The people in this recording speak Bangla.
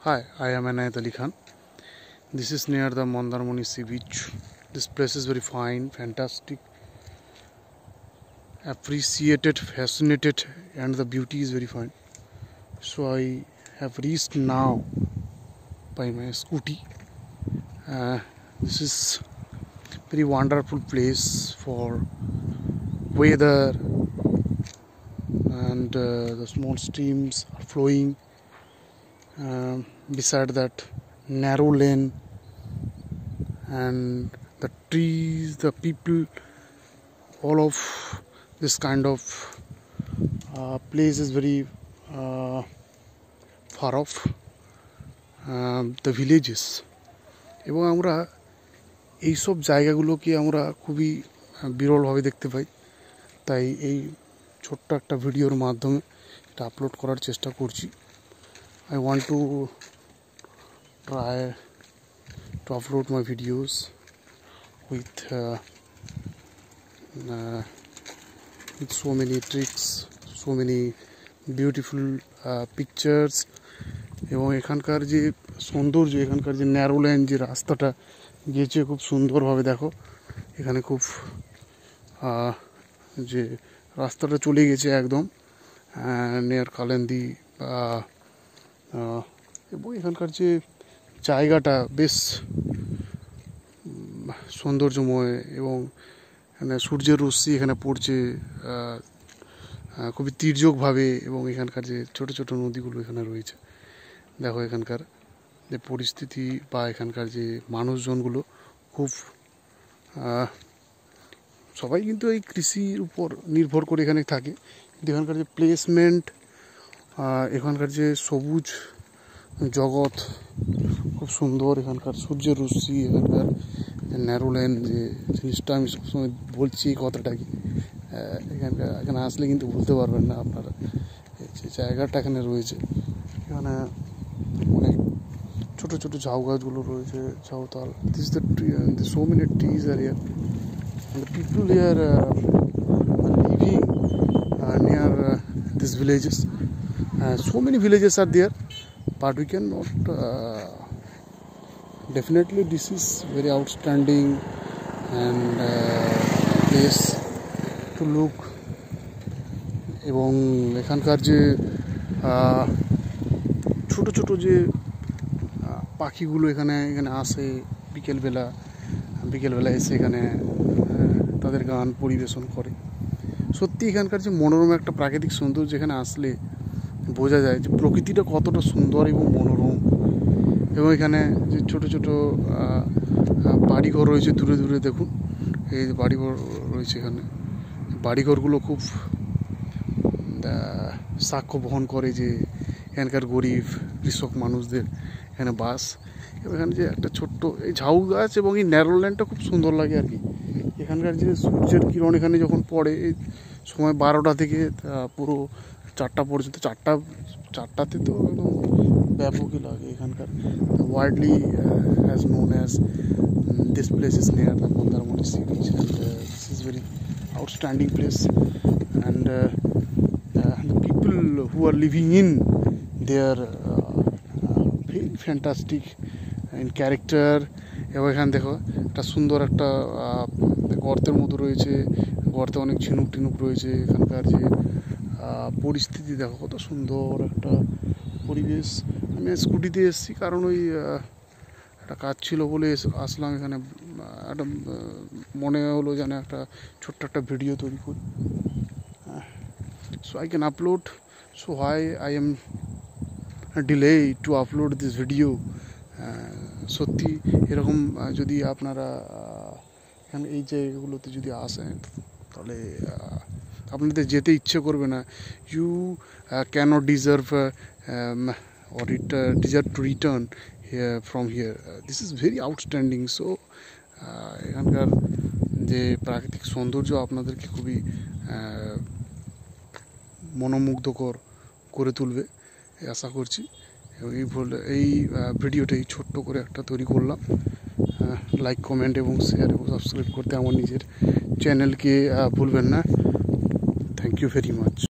Hi, I am Anayat Ali Khan. This is near the Mandarmoni Sea Beach. This place is very fine, fantastic, appreciated, fascinated, and the beauty is very fine. So I have reached now by my scooty. This is very wonderful place for weather, and the small streams are flowing. Beside that, narrow lane, and the trees, the people, all of this kind of place is very far off. The villages, এবং আমরা এই সব জায়গাগুলোকে আমরা খুবই বিরলভাবে দেখতে পাই, তাই এই ছোট্ট একটা ভিডিওর মাধ্যমে এটা আপলোড করার চেষ্টা করছি. I want to try to upload my videos with so many tricks, so many beautiful pictures. এবং এখানকার যে সৌন্দর্য, এখানকার যে ন্যারো লাইন যে রাস্তাটা গিয়েছে খুব সুন্দরভাবে দেখো. এখানে খুব যে রাস্তাটা চলে গেছে একদম নিয়ার কালেন্দি, এবং এখানকার যে জায়গাটা বেশ সৌন্দর্যময়, এবং এখানে সূর্যের রশ্মি এখানে পড়ছে খুবই তির্যকভাবে, এবং এখানকার যে ছোট ছোট নদীগুলো এখানে রয়েছে দেখো. এখানকার যে পরিস্থিতি বা এখানকার যে মানুষজনগুলো খুব সবাই কিন্তু এই কৃষির উপর নির্ভর করে এখানে থাকে. কিন্তু এখানকার যে প্লেসমেন্ট, এখানকার যে সবুজ জগৎ খুব সুন্দর. এখানকার সূর্যের রশ্মি, এখানকার ন্যারো লাইন যে জিনিসটা, আমি সবসময় বলছি এই কথাটা কি, এখানে আসলে কিন্তু ভুলতে পারবেন না আপনারা. যে জায়গাটা এখানে রয়েছে, এখানে অনেক ছোট ছোট ঝাউ গাছগুলো রয়েছে, ঝাউতাল. This the so many trees are here, and the people here are living near these villages. So many villages are there, but we cannot definitely this is very outstanding and place to look. এবং এখানকার যে ছোট ছোট যে পাখিগুলো এখানে আসে বিকেলবেলা এসে এখানে তাদের গান পরিবেশন করে. সত্যি এখানকার যে মনোরম একটা প্রাকৃতিক সৌন্দর্য, যেখানে আসলে বোঝা যায় যে প্রকৃতিটা কতটা সুন্দর এবং মনোরম. এবং এখানে যে ছোট ছোট বাড়িঘর রয়েছে দূরে দূরে, দেখুন এই বাড়িঘর রয়েছে. এখানে বাড়িঘরগুলো খুব সাক্ষ্য বহন করে যে এখানকার গরিব কৃষক মানুষদের এখানে বাস. এবং এখানে যে একটা ছোট্ট এই ঝাউ গাছ এবং এই ন্যারো ল্যান্ডটা খুব সুন্দর লাগে আর কি. এখানকার যে সূর্যের কিরণ এখানে যখন পড়ে, এই সময় 12টা থেকে পুরো 4টা পর্যন্ত, চারটাতে তো একদম ব্যাপকই লাগে. এখানকার worldly as known as this place is near the Mandarmani sea beach, and this is very outstanding place, and the people who are living in they are very fantastic in character. এবং এখানে দেখো একটা সুন্দর একটা গর্তের মতো রয়েছে, গর্তে অনেক ঝিনুক টিনুক রয়েছে. এখানকার যে পরিস্থিতি দেখো কত সুন্দর একটা পরিবেশ. আমি স্কুটিতে এসেছি কারণ ওই একটা কাজ ছিল বলে আসলাম এখানে. একটা মনে হলো যেন একটা ছোট্ট একটা ভিডিও তৈরি করি, so I can upload. So why I am delayed to upload this video? সত্যি এরকম যদি আপনারা এখানে এই জায়গাগুলোতে যদি আসেন, তাহলে আপনাদের যেতে ইচ্ছে করবে না. You can't deserve or it deserve to return here from here. This is very outstanding. So এখানকার যে প্রাকৃতিক সৌন্দর্য আপনাদেরকে খুবই মনোমুগ্ধকর করে তুলবে আশা করছি. এই ভিডিওটাই ছোট্ট করে একটা তৈরি করলাম. লাইক, কমেন্ট এবং শেয়ার এবং সাবস্ক্রাইব করতে আমার নিজের চ্যানেলকে ভুলবেন না. Thank you very much.